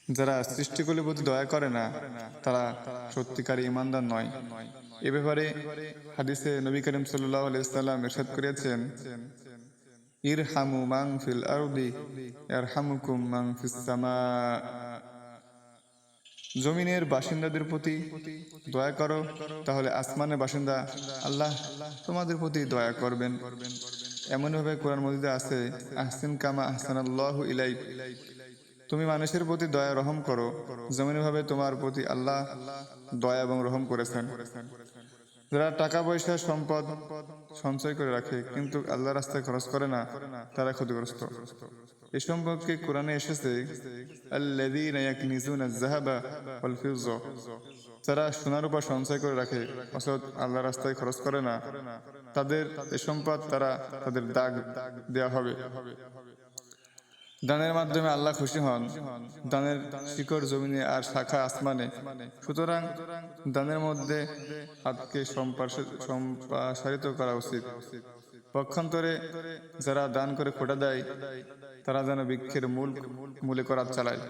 যারা সৃষ্টিকুলের প্রতি দয়া করে না তারা সত্যিকার ইমানদার নয়। এ ব্যাপারে হাদিসে নবী করিম সাল্লাল্লাহু আলাইহি সাল্লাম ইরশাদ করেছেন, ইরহামু মান ফিল আরদি ইয়ারহামুকুম মান ফিস সামা। জমিনের বাসিন্দাদের প্রতি দয়া করো, তাহলে আসমানের বাসিন্দা আল্লাহ তোমাদের প্রতি দয়া করবেন। এমনভাবে কোরআন মাজিদে আছে, আহসিন কামা আহসানাল্লাহু ইলাইক। তুমি মানুষের প্রতি দয়া রহম করো যেমনভাবে তোমার প্রতি আল্লাহ দয়া এবং রহম করেছেন। যারা টাকা পয়সা সম্পদ সঞ্চয় করে রাখে কিন্তু আল্লাহ রাস্তায় খরচ করে না, তারা ক্ষতিগ্রস্ত। এ সম্পর্কে কোরআনে এসেছে, আল্লাযীনা ইয়াকনিজুনা আয-যাহাবা ওয়াল ফিদ্দা। যারা সোনার উপর সঞ্চয় করে রাখে অথচ আল্লাহ রাস্তায় খরচ করে না, তাদের এ সম্পদ তাদের দাগ দেয়া হবে। দানের মাধ্যমে আল্লাহ খুশি হন। দানের শিকড় জমিনে আর শাখা আসমানে। সুতরাং দানের মধ্যে হাতকে সম্প্রসারিত করা উচিত। পক্ষান্তরে যারা দান করে খোঁটা দেয় তারা যেন বৃক্ষের মূলে করাত চালায়।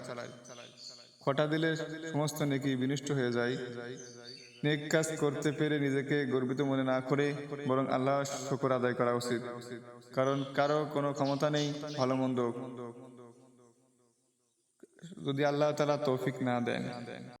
খোঁটা দিলে সমস্ত নেকি বিনষ্ট হয়ে যায়। নেক কাজ করতে পেরে নিজেকে গর্বিত মনে না করে বরং আল্লাহ শুকর আদায় করা উচিত, কারণ কারো কোনো ক্ষমতা নেই ভালো মন্দ যদি আল্লাহ তাআলা তৌফিক না দেন।